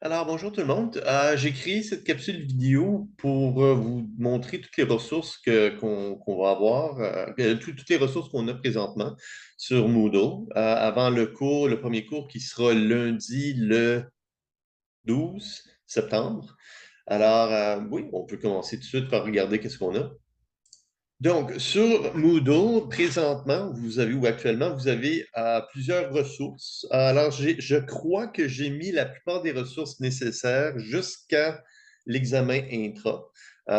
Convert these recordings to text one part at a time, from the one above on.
Alors, bonjour tout le monde. J'ai créé cette capsule vidéo pour vous montrer toutes les ressources qu'on va avoir, toutes les ressources qu'on a présentement sur Moodle avant le premier cours qui sera lundi le 12 septembre. Alors, oui, on peut commencer tout de suite par regarder qu'est-ce qu'on a. Donc, sur Moodle, présentement, vous avez ou actuellement, vous avez plusieurs ressources. Alors, je crois que j'ai mis la plupart des ressources nécessaires jusqu'à l'examen intra.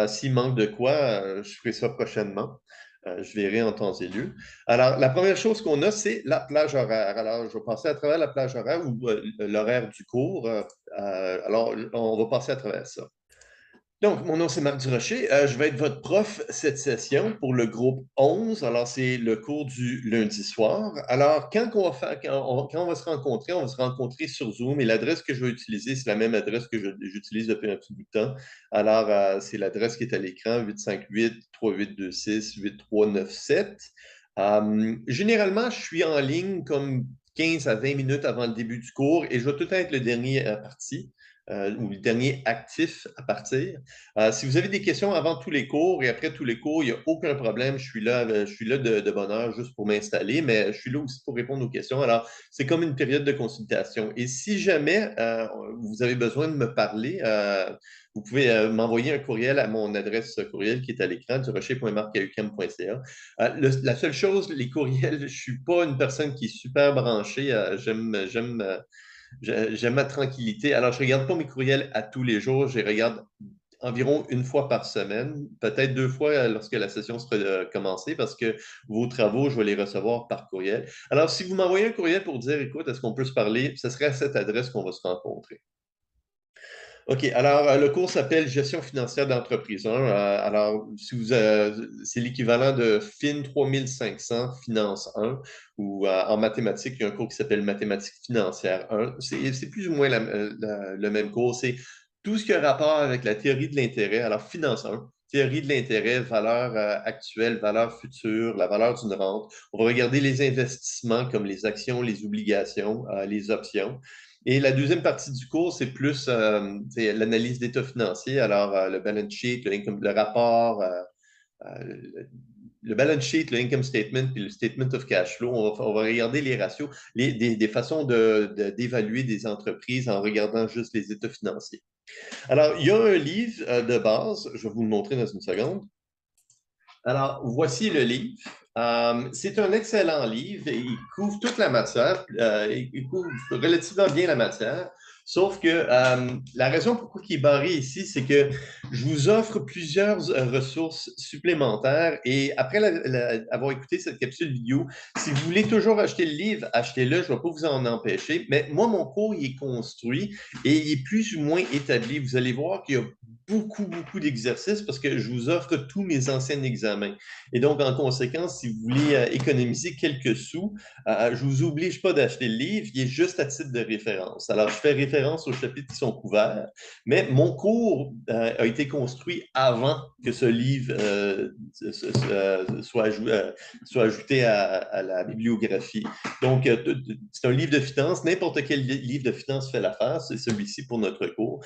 S'il manque de quoi, je ferai ça prochainement. Je verrai en temps et lieu. Alors, la première chose qu'on a, c'est la plage horaire. Alors, je vais passer à travers la plage horaire ou l'horaire du cours. Alors, on va passer à travers ça. Donc, mon nom, c'est Marc Durocher. Je vais être votre prof cette session pour le groupe 11. Alors, c'est le cours du lundi soir. Alors, quand on va se rencontrer, on va se rencontrer sur Zoom et l'adresse que je vais utiliser, c'est la même adresse que j'utilise depuis un petit bout de temps. Alors, c'est l'adresse qui est à l'écran, 858-3826-8397. Généralement, je suis en ligne comme 15 à 20 minutes avant le début du cours et je vais tout être le dernier parti ou le dernier actif à partir. Si vous avez des questions avant tous les cours et après tous les cours, il n'y a aucun problème. Je suis là de bonne heure juste pour m'installer, mais je suis là aussi pour répondre aux questions. Alors, c'est comme une période de consultation. Et si jamais vous avez besoin de me parler, vous pouvez m'envoyer un courriel à mon adresse courriel qui est à l'écran, durocher.marc.ucam.ca. La seule chose, les courriels, je ne suis pas une personne qui est super branchée. J'aime ma tranquillité. Alors, je ne regarde pas mes courriels à tous les jours. Je les regarde environ une fois par semaine, peut-être deux fois lorsque la session sera commencée, parce que vos travaux, je vais les recevoir par courriel. Alors, si vous m'envoyez un courriel pour dire, écoute, est-ce qu'on peut se parler, ce serait à cette adresse qu'on va se rencontrer. OK, alors le cours s'appelle Gestion financière d'entreprise 1. Alors, si c'est l'équivalent de FIN 3500 Finance 1 ou en mathématiques, il y a un cours qui s'appelle Mathématiques financières 1. C'est plus ou moins le même cours. C'est tout ce qui a rapport avec la théorie de l'intérêt. Alors, Finance 1, théorie de l'intérêt, valeur actuelle, valeur future, la valeur d'une rente. On va regarder les investissements comme les actions, les obligations, les options. Et la deuxième partie du cours, c'est plus l'analyse d'état financier. Alors, le balance sheet, le rapport, le balance sheet, le income statement, puis le statement of cash flow. On va regarder les ratios, des façons d'évaluer des entreprises en regardant juste les états financiers. Alors, il y a un livre de base, je vais vous le montrer dans une seconde. Alors, voici le livre. C'est un excellent livre. Il couvre toute la matière. Il couvre relativement bien la matière. Sauf que la raison pourquoi il est barré ici, c'est que je vous offre plusieurs ressources supplémentaires. Et après avoir écouté cette capsule vidéo, si vous voulez toujours acheter le livre, achetez-le. Je ne vais pas vous en empêcher. Mais moi, mon cours, il est construit et il est plus ou moins établi. Vous allez voir qu'il y a beaucoup d'exercices parce que je vous offre tous mes anciens examens. Et donc, en conséquence, si vous voulez économiser quelques sous, je ne vous oblige pas d'acheter le livre, il est juste à titre de référence. Alors, je fais référence aux chapitres qui sont couverts, mais mon cours a été construit avant que ce livre soit ajouté à la bibliographie. Donc, c'est un livre de finance. N'importe quel livre de finance fait l'affaire. C'est celui-ci pour notre cours.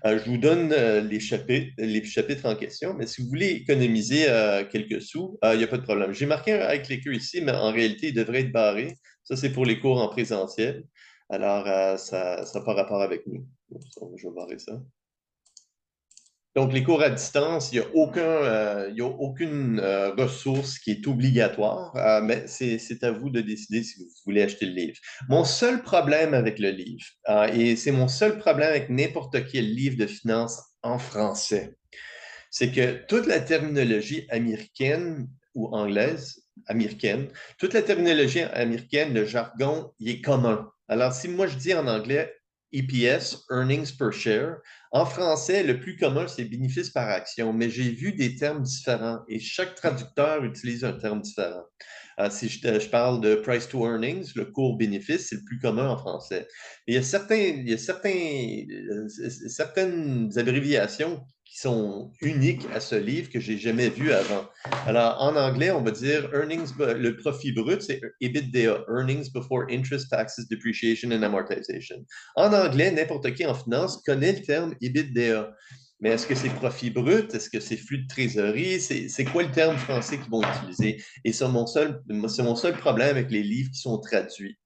Je vous donne les chapitres en question, mais si vous voulez économiser quelques sous, il n'y a pas de problème. J'ai marqué un high clicker ici, mais en réalité, il devrait être barré. Ça, c'est pour les cours en présentiel. Alors, ça n'a pas rapport avec nous. Je vais barrer ça. Donc, les cours à distance, il y a aucune ressource qui est obligatoire, mais c'est à vous de décider si vous voulez acheter le livre. Mon seul problème avec le livre, et c'est mon seul problème avec n'importe quel livre de finance en français, c'est que toute la terminologie américaine ou anglaise, américaine, toute la terminologie américaine, le jargon, il est commun. Alors, si moi je dis en anglais EPS, Earnings per Share, en français, le plus commun, c'est bénéfice par action, mais j'ai vu des termes différents et chaque traducteur utilise un terme différent. Si je parle de price to earnings, le cours bénéfice, c'est le plus commun en français. Il y a certaines abréviations qui sont uniques à ce livre que je n'ai jamais vu avant. Alors, en anglais, on va dire earnings, le profit brut, c'est EBITDA, Earnings Before Interest, Taxes, Depreciation and Amortization. En anglais, n'importe qui en finance connaît le terme EBITDA. Mais est-ce que c'est profit brut? Est-ce que c'est flux de trésorerie? C'est quoi le terme français qu'ils vont utiliser? Et c'est mon seul problème avec les livres qui sont traduits.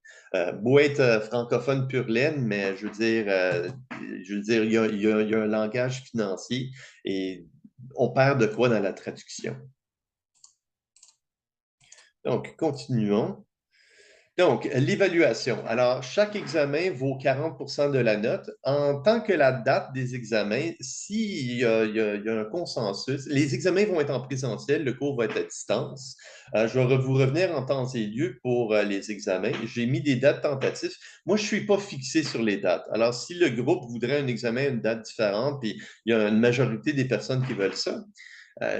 Beau être francophone pur laine, mais je veux dire, il y a un langage financier et on perd de quoi dans la traduction. Donc, continuons. Donc, l'évaluation. Alors, chaque examen vaut 40 de la note. En tant que la date des examens, s'il y a un consensus, les examens vont être en présentiel, le cours va être à distance. Je vais vous revenir en temps et lieu pour les examens. J'ai mis des dates tentatives. Moi, je ne suis pas fixé sur les dates. Alors, si le groupe voudrait un examen à une date différente, puis il y a une majorité des personnes qui veulent ça,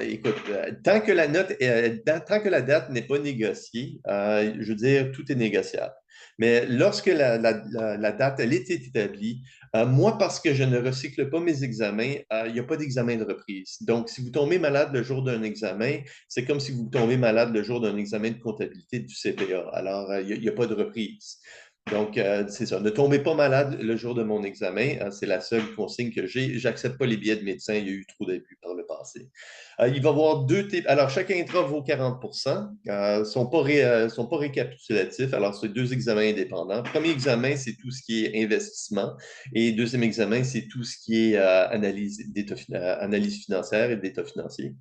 écoute, tant que tant que la date n'est pas négociée, je veux dire, tout est négociable. Mais lorsque la date, elle est établie, moi, parce que je ne recycle pas mes examens, il n'y a pas d'examen de reprise. Donc, si vous tombez malade le jour d'un examen, c'est comme si vous tombez malade le jour d'un examen de comptabilité du CPA. Alors, il n'y a pas de reprise. Donc, c'est ça. Ne tombez pas malade le jour de mon examen. C'est la seule consigne que j'ai. Je n'accepte pas les billets de médecin. Il y a eu trop d'abus par le passé. Il va y avoir deux types. Alors, chaque intra vaut 40 ne sont pas récapitulatifs. Alors, c'est deux examens indépendants. Premier examen, c'est tout ce qui est investissement. Et deuxième examen, c'est tout ce qui est analyse financière et d'état financier.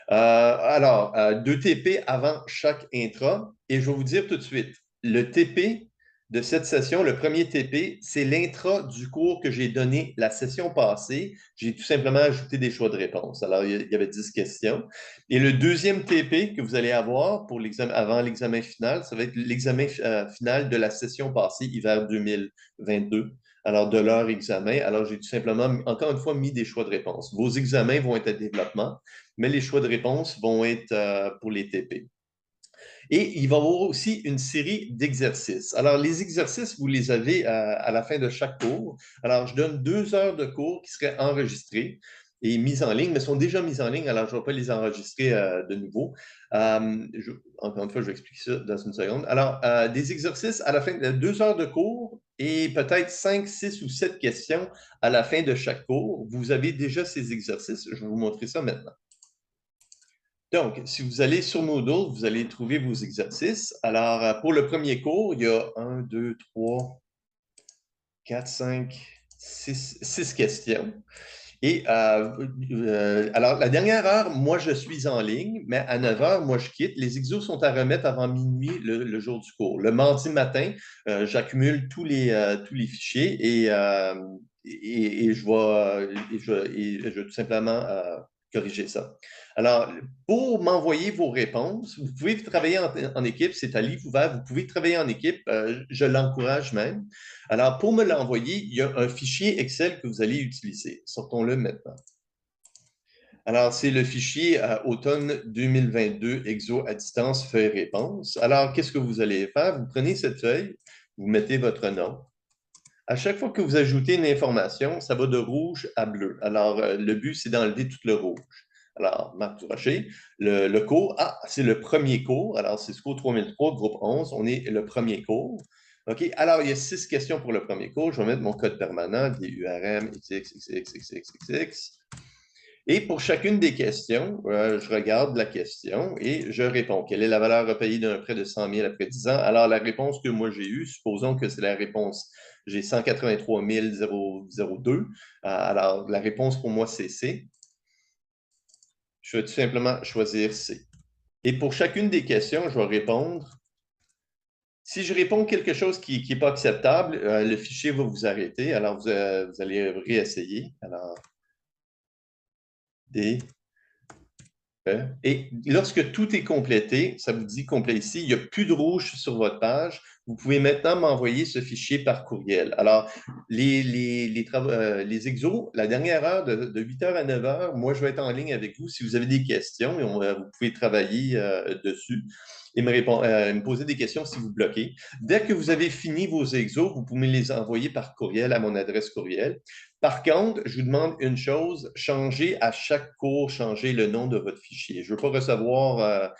Alors, 2 TP avant chaque intra. Et je vais vous dire tout de suite, le TP de cette session, le premier TP, c'est l'intra du cours que j'ai donné la session passée. J'ai tout simplement ajouté des choix de réponse. Alors, il y avait 10 questions. Et le deuxième TP que vous allez avoir pour avant l'examen final, ça va être l'examen final de la session passée, hiver 2022. Alors, de leur examen. Alors, j'ai tout simplement, encore une fois, mis des choix de réponse. Vos examens vont être à développement, mais les choix de réponse vont être pour les TP. Et il va y avoir aussi une série d'exercices. Alors, les exercices, vous les avez à la fin de chaque cours. Alors, je donne 2 heures de cours qui seraient enregistrés et mises en ligne, mais sont déjà mises en ligne, alors je ne vais pas les enregistrer de nouveau. Encore une fois, je vais expliquer ça dans une seconde. Alors, des exercices à la fin de 2 heures de cours et peut-être 5, 6 ou 7 questions à la fin de chaque cours. Vous avez déjà ces exercices. Je vais vous montrer ça maintenant. Donc, si vous allez sur Moodle, vous allez trouver vos exercices. Alors, pour le premier cours, il y a 1, 2, 3, 4, 5, 6 questions. Et alors, la dernière heure, moi, je suis en ligne, mais à 9 heures, moi, je quitte. Les exos sont à remettre avant minuit le jour du cours. Le mardi matin, j'accumule tous les fichiers et je vais tout simplement corriger ça. Alors, pour m'envoyer vos réponses, vous pouvez travailler en équipe, c'est à livre ouvert, vous pouvez travailler en équipe, je l'encourage même. Alors, pour me l'envoyer, il y a un fichier Excel que vous allez utiliser. Sortons-le maintenant. Alors, c'est le fichier automne 2022, exo à distance, feuille réponse. Alors, qu'est-ce que vous allez faire? Vous prenez cette feuille, vous mettez votre nom. À chaque fois que vous ajoutez une information, ça va de rouge à bleu. Alors, le but, c'est d'enlever tout le rouge. Alors, Marc Durocher, le cours, c'est le premier cours. Alors, c'est SCO 3003, groupe 11. On est le premier cours. OK, alors il y a 6 questions pour le premier cours. Je vais mettre mon code permanent, DURM, XXXXXXX. Et pour chacune des questions, je regarde la question et je réponds. Quelle est la valeur à payer d'un prêt de 100 000 après 10 ans? Alors, la réponse que moi j'ai eue, supposons que c'est la réponse, j'ai 183 002. Alors, la réponse pour moi, c'est C. Je vais tout simplement choisir C. Et pour chacune des questions, je vais répondre. Si je réponds quelque chose qui n'est pas acceptable, le fichier va vous arrêter. Alors, vous allez réessayer. Alors, D. Et lorsque tout est complété, ça vous dit complet ici, il n'y a plus de rouge sur votre page. Vous pouvez maintenant m'envoyer ce fichier par courriel. Alors, les exos, la dernière heure de 8 h à 9 h, moi, je vais être en ligne avec vous si vous avez des questions et vous pouvez travailler dessus. et me poser des questions si vous bloquez. Dès que vous avez fini vos exos, vous pouvez me les envoyer par courriel à mon adresse courriel. Par contre, je vous demande une chose, changez à chaque cours, changez le nom de votre fichier. Je ne veux pas recevoir,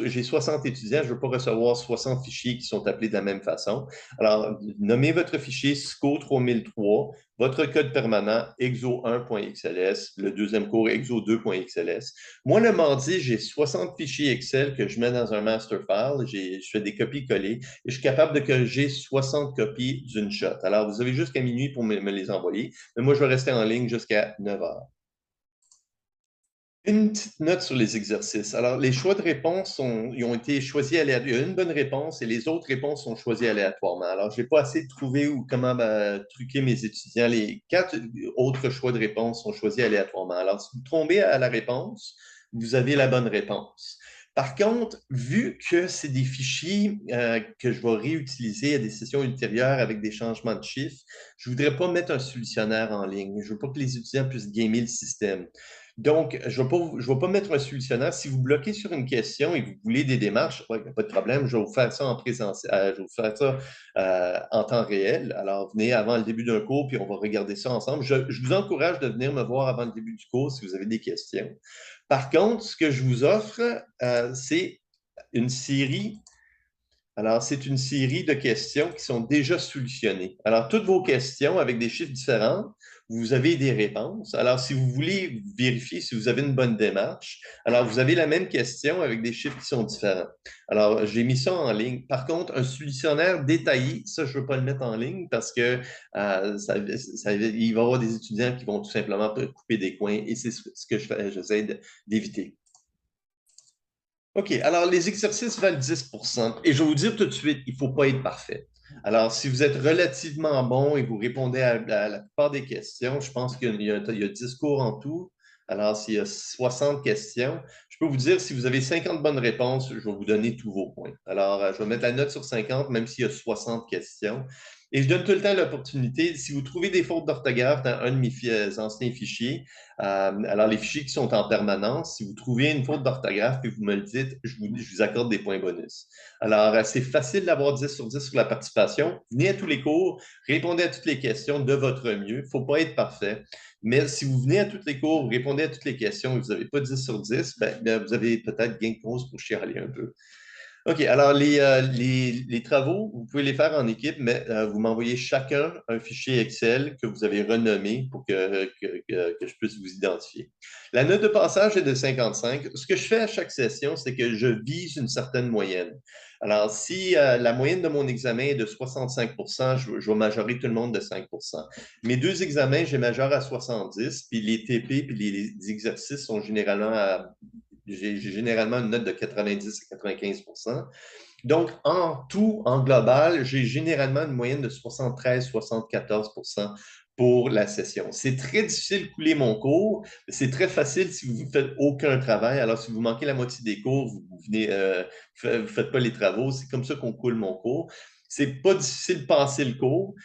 j'ai 60 étudiants, je ne veux pas recevoir 60 fichiers qui sont appelés de la même façon. Alors, nommez votre fichier SCO 3003, votre code permanent exo1.xls, le deuxième cours exo2.xls. Moi, le mardi, j'ai 60 fichiers Excel que je mets dans un master file. Je fais des copies-coller et je suis capable de corriger 60 copies d'une shot. Alors, vous avez jusqu'à minuit pour me les envoyer. Mais moi, je vais rester en ligne jusqu'à 9 heures. Une petite note sur les exercices. Alors, les choix de réponse ils ont été choisis aléatoirement. Il y a une bonne réponse et les autres réponses sont choisies aléatoirement. Alors, je n'ai pas assez trouvé comment truquer mes étudiants. Les 4 autres choix de réponse sont choisis aléatoirement. Alors, si vous tombez à la réponse, vous avez la bonne réponse. Par contre, vu que c'est des fichiers que je vais réutiliser à des sessions ultérieures avec des changements de chiffres, je ne voudrais pas mettre un solutionnaire en ligne. Je ne veux pas que les étudiants puissent gamer le système. Donc, je ne vais pas mettre un solutionnaire. Si vous bloquez sur une question et que vous voulez des démarches, il n'y a pas de problème, je vais vous faire ça en présentiel, je vais vous faire ça en temps réel. Alors, venez avant le début d'un cours, puis on va regarder ça ensemble. Je vous encourage de venir me voir avant le début du cours si vous avez des questions. Par contre, ce que je vous offre, c'est une série. Alors, c'est une série de questions qui sont déjà solutionnées. Alors, toutes vos questions avec des chiffres différents, vous avez des réponses. Alors, si vous voulez vérifier si vous avez une bonne démarche, alors vous avez la même question avec des chiffres qui sont différents. Alors, j'ai mis ça en ligne. Par contre, un solutionnaire détaillé, ça, je ne veux pas le mettre en ligne parce que il va y avoir des étudiants qui vont tout simplement couper des coins et c'est ce que j'essaie d'éviter. OK, alors les exercices valent 10 et je vais vous dire tout de suite, il ne faut pas être parfait. Alors, si vous êtes relativement bon et vous répondez à la plupart des questions, je pense qu'il y a 10 cours en tout. Alors, s'il y a 60 questions, je peux vous dire, si vous avez 50 bonnes réponses, je vais vous donner tous vos points. Alors, je vais mettre la note sur 50, même s'il y a 60 questions. Et je donne tout le temps l'opportunité, si vous trouvez des fautes d'orthographe dans un de mes anciens fichiers, alors les fichiers qui sont en permanence, si vous trouvez une faute d'orthographe et vous me le dites, je vous accorde des points bonus. Alors, c'est facile d'avoir 10 sur 10 sur la participation. Venez à tous les cours, répondez à toutes les questions de votre mieux. Il ne faut pas être parfait. Mais si vous venez à tous les cours, vous répondez à toutes les questions et vous n'avez pas 10 sur 10, ben, vous avez peut-être gain de cause pour chialer un peu. OK, alors les travaux, vous pouvez les faire en équipe, mais vous m'envoyez chacun un fichier Excel que vous avez renommé pour que je puisse vous identifier. La note de passage est de 55. Ce que je fais à chaque session, c'est que je vise une certaine moyenne. Alors, si la moyenne de mon examen est de 65 je vais majorer tout le monde de 5 Mes 2 examens, j'ai majoré à 70, puis les TP puis les exercices sont généralement j'ai généralement une note de 90 à 95 Donc, en tout, en global, j'ai généralement une moyenne de 73-74 pour la session. C'est très difficile de couler mon cours. C'est très facile si vous ne faites aucun travail. Alors, si vous manquez la moitié des cours, vous ne faites pas les travaux. C'est comme ça qu'on coule mon cours. C'est pas difficile de passer le cours.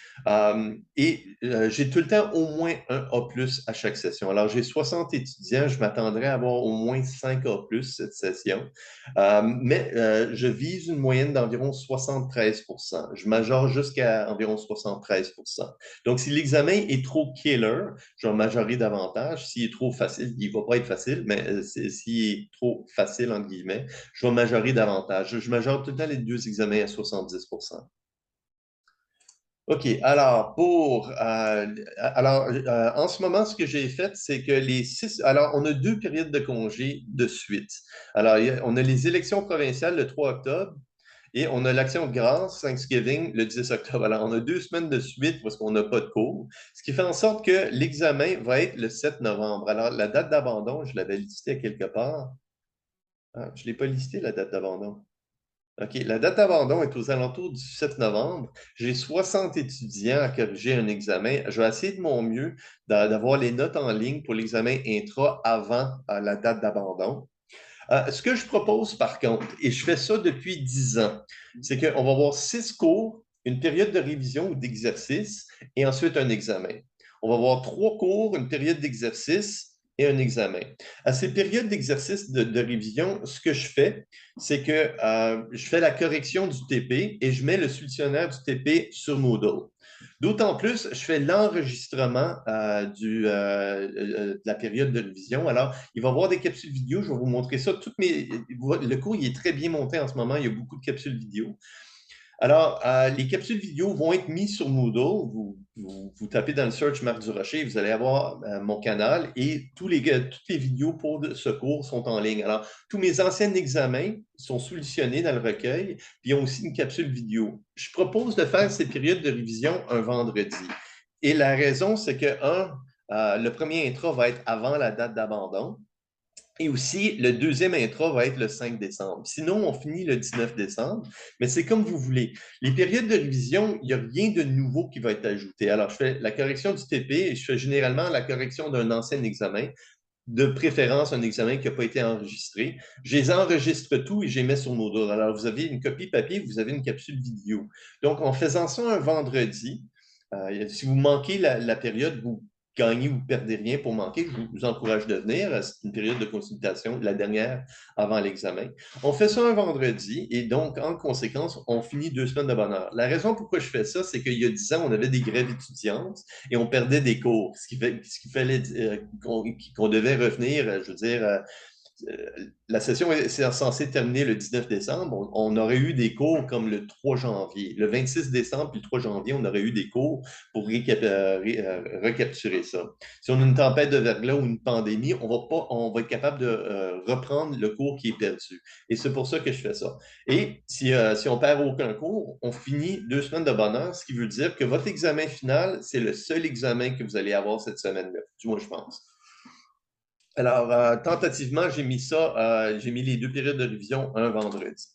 J'ai tout le temps au moins un A+ à chaque session. Alors, j'ai 60 étudiants. Je m'attendrais à avoir au moins 5 A+ cette session. Mais je vise une moyenne d'environ 73 Je majore jusqu'à environ 73 Donc, si l'examen est trop killer, je vais majorer davantage. S'il est trop facile, il ne va pas être facile, mais s'il est trop facile, entre guillemets, je vais majorer davantage. Je majore tout le temps les 2 examens à 70 OK, alors en ce moment, ce que j'ai fait, c'est que les 6, alors on a 2 périodes de congé de suite. Alors, on a les élections provinciales le 3 octobre et on a l'Action de grâce, Thanksgiving, le 10 octobre. Alors, on a 2 semaines de suite parce qu'on n'a pas de cours, ce qui fait en sorte que l'examen va être le 7 novembre. Alors, la date d'abandon, je l'avais listée quelque part. Ah, je ne l'ai pas listée, la date d'abandon. OK, la date d'abandon est aux alentours du 7 novembre. J'ai 60 étudiants à corriger un examen. Je vais essayer de mon mieux d'avoir les notes en ligne pour l'examen intra avant la date d'abandon. Ce que je propose, par contre, et je fais ça depuis 10 ans, c'est qu'on va avoir 6 cours, une période de révision ou d'exercice, et ensuite un examen. On va avoir 3 cours, une période d'exercice, et un examen. À ces périodes d'exercice de révision, ce que je fais, c'est que je fais la correction du TP et je mets le solutionnaire du TP sur Moodle. D'autant plus, je fais l'enregistrement de la période de révision. Alors, il va y avoir des capsules vidéo. Je vais vous montrer ça. Le cours il est très bien monté en ce moment. Il y a beaucoup de capsules vidéo. Alors, les capsules vidéo vont être mises sur Moodle. Vous tapez dans le search Marc Durocher, vous allez avoir mon canal et toutes les vidéos pour ce cours sont en ligne. Alors, tous mes anciens examens sont solutionnés dans le recueil, puis ils ont aussi une capsule vidéo. Je propose de faire ces périodes de révision un vendredi. Et la raison, c'est que, le premier intra va être avant la date d'abandon. Et aussi, le deuxième intra va être le 5 décembre. Sinon, on finit le 19 décembre, mais c'est comme vous voulez. Les périodes de révision, il n'y a rien de nouveau qui va être ajouté. Alors, je fais la correction du TP et je fais généralement la correction d'un ancien examen, de préférence un examen qui n'a pas été enregistré. Je les enregistre tout et je les mets sur Moodle. Alors, vous avez une copie papier, vous avez une capsule vidéo. Donc, en faisant ça un vendredi, si vous manquez la période, vous gagnez ou perdez rien pour manquer. Je vous encourage de venir. C'est une période de consultation, la dernière avant l'examen. On fait ça un vendredi et donc, en conséquence, on finit 2 semaines de bonheur. La raison pourquoi je fais ça, c'est qu'il y a 10 ans, on avait des grèves étudiantes et on perdait des cours, ce qui fallait qu'on devait revenir, je veux dire, la session est censée terminer le 19 décembre. On aurait eu des cours comme le 3 janvier. Le 26 décembre puis le 3 janvier, on aurait eu des cours pour recapturer ça. Si on a une tempête de verglas ou une pandémie, on va être capable de reprendre le cours qui est perdu. Et c'est pour ça que je fais ça. Et si on perd aucun cours, on finit 2 semaines de bonheur, ce qui veut dire que votre examen final, c'est le seul examen que vous allez avoir cette semaine-là. Du moins, je pense. Alors, tentativement, j'ai mis les 2 périodes de révision un vendredi.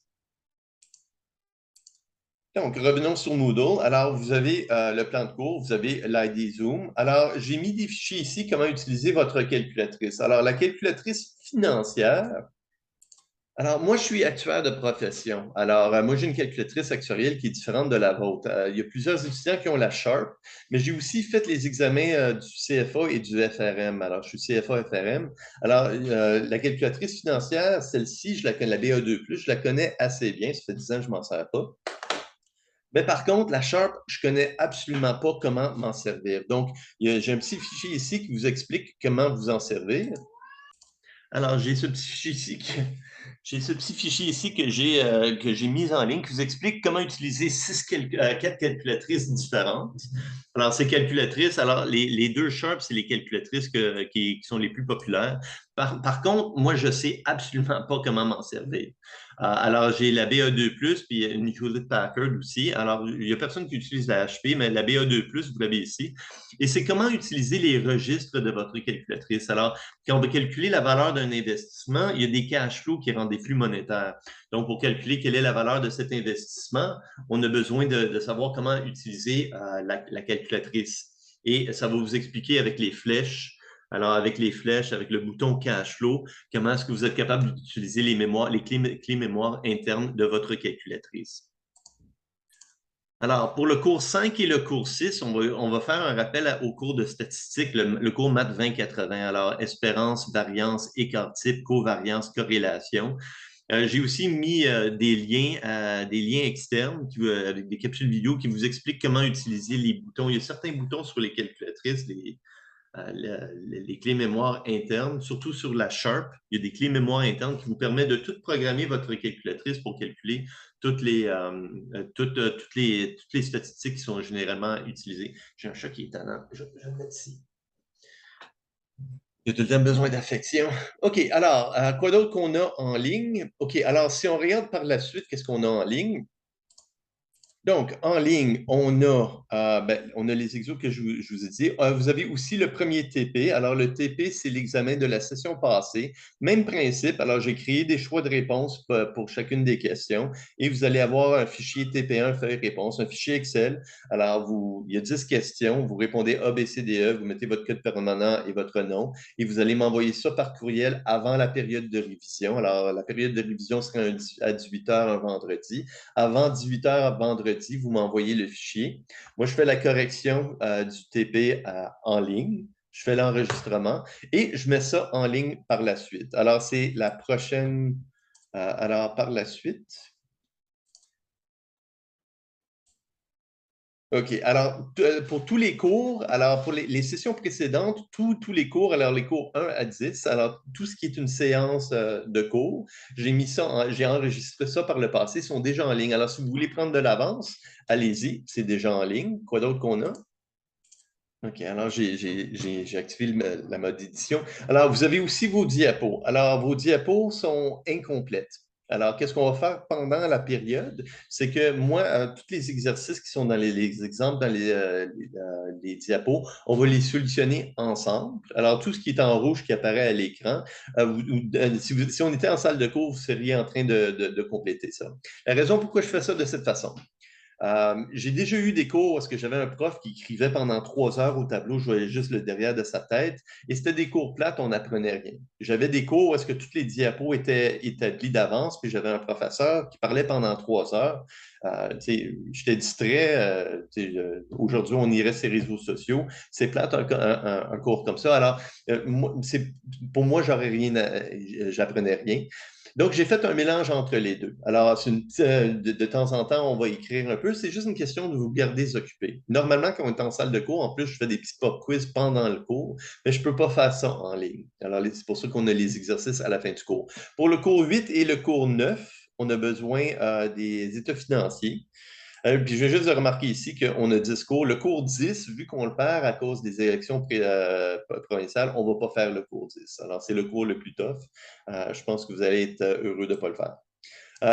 Donc, revenons sur Moodle. Alors, vous avez le plan de cours, vous avez l'ID Zoom. Alors, j'ai mis des fichiers ici, comment utiliser votre calculatrice. Alors, la calculatrice financière, alors, moi, je suis actuaire de profession. Alors, moi, j'ai une calculatrice actuarielle qui est différente de la vôtre. Il y a plusieurs étudiants qui ont la Sharp, mais j'ai aussi fait les examens du CFA et du FRM. Alors, je suis CFA-FRM. Alors, la calculatrice financière, celle-ci, je la connais, la BA2+, je la connais assez bien. Ça fait 10 ans que je ne m'en sers pas. Mais par contre, la Sharp, je ne connais absolument pas comment m'en servir. Donc, j'ai un petit fichier ici qui vous explique comment vous en servir. Alors, j'ai ce petit fichier ici que j'ai mis en ligne qui vous explique comment utiliser 4 calculatrices différentes. Alors, ces calculatrices, alors les 2 Sharp, c'est les calculatrices qui sont les plus populaires. Par contre, moi, je ne sais absolument pas comment m'en servir. Alors, j'ai la BA2+, puis une Hewlett Packard aussi. Alors, il n'y a personne qui utilise la HP, mais la BA2+, vous l'avez ici. Et c'est comment utiliser les registres de votre calculatrice. Alors, quand on va calculer la valeur d'un investissement, il y a des cash flows qui rendent des flux monétaires. Donc, pour calculer quelle est la valeur de cet investissement, on a besoin de savoir comment utiliser la calculatrice. Et ça va vous expliquer avec les flèches. Alors, avec les flèches, avec le bouton cash flow, comment est-ce que vous êtes capable d'utiliser les clés mémoire internes de votre calculatrice. Alors, pour le cours 5 et le cours 6, on va faire un rappel au cours de statistique, le cours Math 2080. Alors, espérance, variance, écart type, covariance, corrélation. J'ai aussi mis des liens externes avec des capsules vidéo qui vous expliquent comment utiliser les boutons. Il y a certains boutons sur les calculatrices, les clés mémoire internes, surtout sur la Sharp. Il y a des clés mémoire internes qui vous permettent de tout programmer votre calculatrice pour calculer toutes les statistiques qui sont généralement utilisées. J'ai un chat qui est étonnant. Je vais le mettre ici. Il y a tout le temps besoin d'affection. OK, alors, quoi d'autre qu'on a en ligne? OK, alors, si on regarde par la suite, qu'est-ce qu'on a en ligne? Donc, en ligne, on a les exos que je vous ai dit. Vous avez aussi le premier TP. Alors, le TP, c'est l'examen de la session passée. Même principe. Alors, j'ai créé des choix de réponse pour chacune des questions et vous allez avoir un fichier TP1, feuille réponse, un fichier Excel. Alors, il y a 10 questions. Vous répondez A, B, C, D, E. Vous mettez votre code permanent et votre nom et vous allez m'envoyer ça par courriel avant la période de révision. Alors, la période de révision sera à 18 h un vendredi. Avant 18 h vendredi, vous m'envoyez le fichier. Moi, je fais la correction du TP en ligne. Je fais l'enregistrement et je mets ça en ligne par la suite. Alors, c'est la prochaine. Alors, par la suite. OK. Alors, pour tous les cours, alors pour les sessions précédentes, tous les cours, alors les cours 1 à 10, alors tout ce qui est une séance de cours, j'ai enregistré ça par le passé, ils sont déjà en ligne. Alors, si vous voulez prendre de l'avance, allez-y, c'est déjà en ligne. Quoi d'autre qu'on a? OK, alors j'ai activé la mode édition. Alors, vous avez aussi vos diapos. Alors, vos diapos sont incomplètes. Alors, qu'est-ce qu'on va faire pendant la période? C'est que moi, tous les exercices qui sont dans les exemples, dans les diapos, on va les solutionner ensemble. Alors, tout ce qui est en rouge qui apparaît à l'écran, si on était en salle de cours, vous seriez en train de compléter ça. La raison pourquoi je fais ça de cette façon, j'ai déjà eu des cours parce que j'avais un prof qui écrivait pendant 3 heures au tableau, je voyais juste le derrière de sa tête, et c'était des cours plates, on n'apprenait rien. J'avais des cours où est-ce que toutes les diapos étaient établies d'avance, puis j'avais un professeur qui parlait pendant 3 heures. J'étais distrait. Aujourd'hui, on irait sur les réseaux sociaux. C'est plate un cours comme ça. Alors, pour moi, j'apprenais rien. Donc, j'ai fait un mélange entre les deux. Alors, de temps en temps, on va écrire un peu. C'est juste une question de vous garder occupé. Normalement, quand on est en salle de cours, en plus, je fais des petits pop quiz pendant le cours, mais je ne peux pas faire ça en ligne. Alors, c'est pour ça qu'on a les exercices à la fin du cours. Pour le cours 8 et le cours 9, on a besoin des états financiers. Puis je vais juste remarquer ici qu'on a 10 cours. Le cours 10, vu qu'on le perd à cause des élections provinciales, on ne va pas faire le cours 10. Alors, c'est le cours le plus tough. Je pense que vous allez être heureux de ne pas le faire.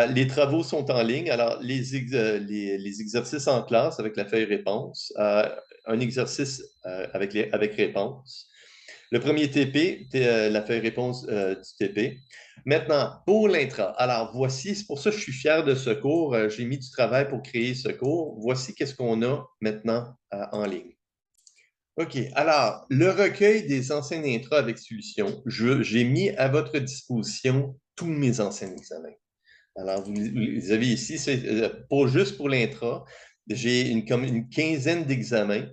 Les travaux sont en ligne. Alors, les exercices en classe avec la feuille réponse, un exercice avec réponse. Le premier TP, la feuille réponse du TP. Maintenant, pour l'intra. Alors, voici, c'est pour ça que je suis fier de ce cours. J'ai mis du travail pour créer ce cours. Voici qu'est-ce qu'on a maintenant en ligne. OK. Alors, le recueil des anciens intras avec solution. J'ai mis à votre disposition tous mes anciens examens. Alors, vous avez ici, c'est pas juste pour l'intra, j'ai comme une quinzaine d'examens.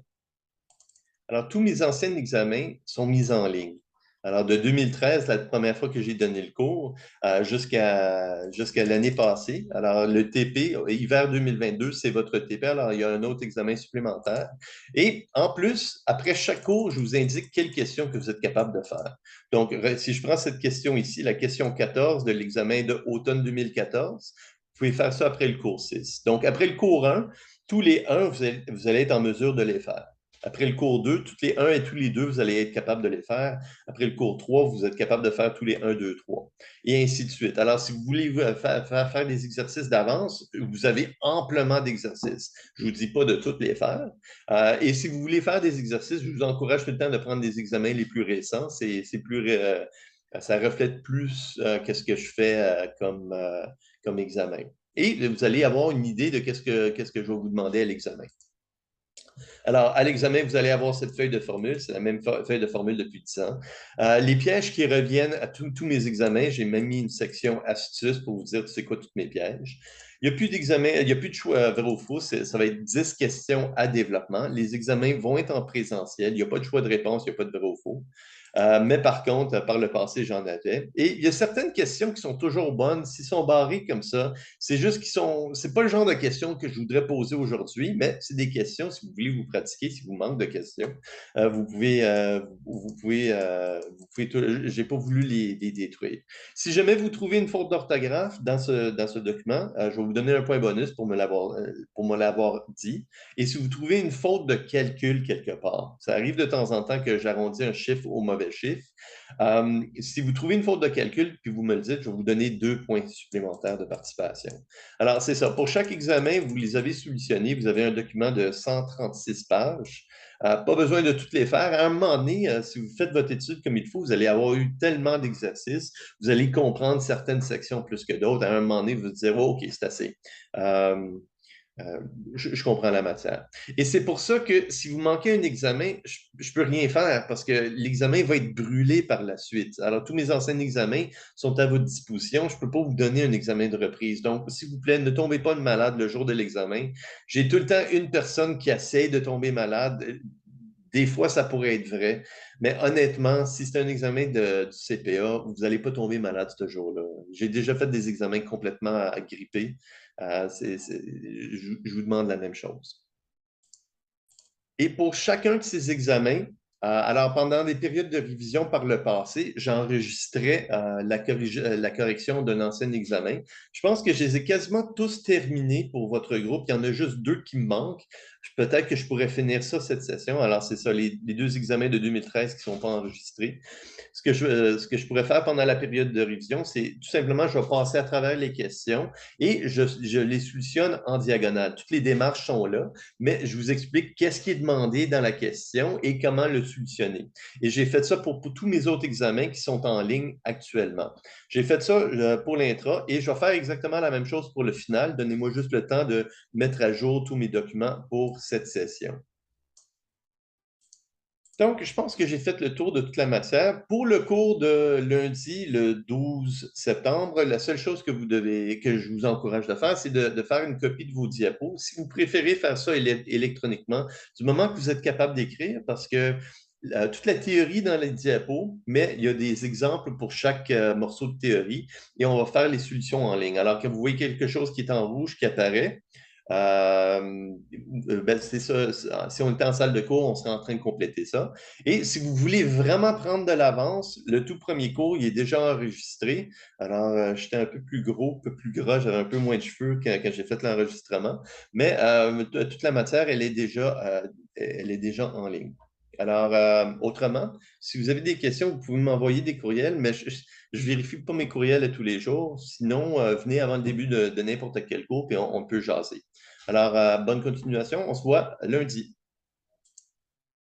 Alors, tous mes anciens examens sont mis en ligne. Alors, de 2013, la première fois que j'ai donné le cours, jusqu'à l'année passée. Alors, le TP, hiver 2022, c'est votre TP. Alors, il y a un autre examen supplémentaire. Et en plus, après chaque cours, je vous indique quelle question que vous êtes capable de faire. Donc, si je prends cette question ici, la question 14 de l'examen de automne 2014, vous pouvez faire ça après le cours 6. Donc, après le cours 1, tous les 1, vous allez être en mesure de les faire. Après le cours 2, tous les 1 et tous les 2, vous allez être capable de les faire. Après le cours 3, vous êtes capable de faire tous les 1, 2, 3. Et ainsi de suite. Alors, si vous voulez faire des exercices d'avance, vous avez amplement d'exercices. Je ne vous dis pas de toutes les faire. Et si vous voulez faire des exercices, je vous encourage tout le temps de prendre des examens les plus récents. Ça reflète plus qu'est-ce que je fais comme examen. Et vous allez avoir une idée de qu'est-ce que je vais vous demander à l'examen. Alors, à l'examen, vous allez avoir cette feuille de formule. C'est la même feuille de formule depuis 10 ans. Les pièges qui reviennent à tous mes examens, j'ai même mis une section astuces pour vous dire c'est quoi tous mes pièges. Il n'y a plus d'examen, il n'y a plus de choix vrai ou faux. Ça va être 10 questions à développement. Les examens vont être en présentiel. Il n'y a pas de choix de réponse, il n'y a pas de vrai ou faux. Mais par contre, par le passé, j'en avais. Et il y a certaines questions qui sont toujours bonnes. S'ils sont barrés comme ça, c'est juste qu'ils sont. C'est pas le genre de questions que je voudrais poser aujourd'hui, mais c'est des questions, si vous voulez vous pratiquer, si vous manquez de questions, vous pouvez. J'ai pas voulu les détruire. Si jamais vous trouvez une faute d'orthographe dans ce document, je vais vous donner un point bonus pour me l'avoir dit. Et si vous trouvez une faute de calcul quelque part, ça arrive de temps en temps que j'arrondis un chiffre au mauvais chiffre. Si vous trouvez une faute de calcul, puis vous me le dites, je vais vous donner 2 points supplémentaires de participation. Alors, c'est ça. Pour chaque examen, vous les avez solutionnés. Vous avez un document de 136 pages. Pas besoin de toutes les faire. À un moment donné, si vous faites votre étude comme il faut, vous allez avoir eu tellement d'exercices, vous allez comprendre certaines sections plus que d'autres. À un moment donné, vous vous direz, oh, OK, c'est assez. Je comprends la matière. Et c'est pour ça que si vous manquez un examen, je ne peux rien faire parce que l'examen va être brûlé par la suite. Alors, tous mes anciens examens sont à votre disposition. Je ne peux pas vous donner un examen de reprise. Donc, s'il vous plaît, ne tombez pas malade le jour de l'examen. J'ai tout le temps une personne qui essaie de tomber malade. Des fois, ça pourrait être vrai, mais honnêtement, si c'est un examen du CPA, vous n'allez pas tomber malade ce jour-là. J'ai déjà fait des examens complètement agrippés. Je vous demande la même chose. Et pour chacun de ces examens, alors pendant des périodes de révision par le passé, j'enregistrais la correction d'un ancien examen. Je pense que je les ai quasiment tous terminés pour votre groupe. Il y en a juste deux qui me manquent. Peut-être que je pourrais finir ça cette session. Alors, c'est ça, les deux examens de 2013 qui ne sont pas enregistrés. Ce que je pourrais faire pendant la période de révision, c'est tout simplement, je vais passer à travers les questions et je les solutionne en diagonale. Toutes les démarches sont là, mais je vous explique qu'est-ce qui est demandé dans la question et comment le solutionner. Et j'ai fait ça pour tous mes autres examens qui sont en ligne actuellement. J'ai fait ça pour l'intra et je vais faire exactement la même chose pour le final. Donnez-moi juste le temps de mettre à jour tous mes documents pour cette session. Donc, je pense que j'ai fait le tour de toute la matière. Pour le cours de lundi, le 12 septembre, la seule chose que je vous encourage de faire, c'est de faire une copie de vos diapos. Si vous préférez faire ça électroniquement, du moment que vous êtes capable d'écrire, parce que toute la théorie dans les diapos, mais il y a des exemples pour chaque morceau de théorie et on va faire les solutions en ligne. Alors que vous voyez quelque chose qui est en rouge qui apparaît, euh, ben, c'est ça. Si on était en salle de cours, on serait en train de compléter ça. Et si vous voulez vraiment prendre de l'avance, le tout premier cours, il est déjà enregistré. Alors, j'étais un peu plus gros, un peu plus gras, j'avais un peu moins de cheveux quand j'ai fait l'enregistrement. Mais toute la matière, elle est déjà en ligne. Alors, autrement, si vous avez des questions, vous pouvez m'envoyer des courriels, mais je vérifie pas mes courriels à tous les jours. Sinon, venez avant le début de n'importe quel cours et on peut jaser. Alors, bonne continuation. On se voit lundi.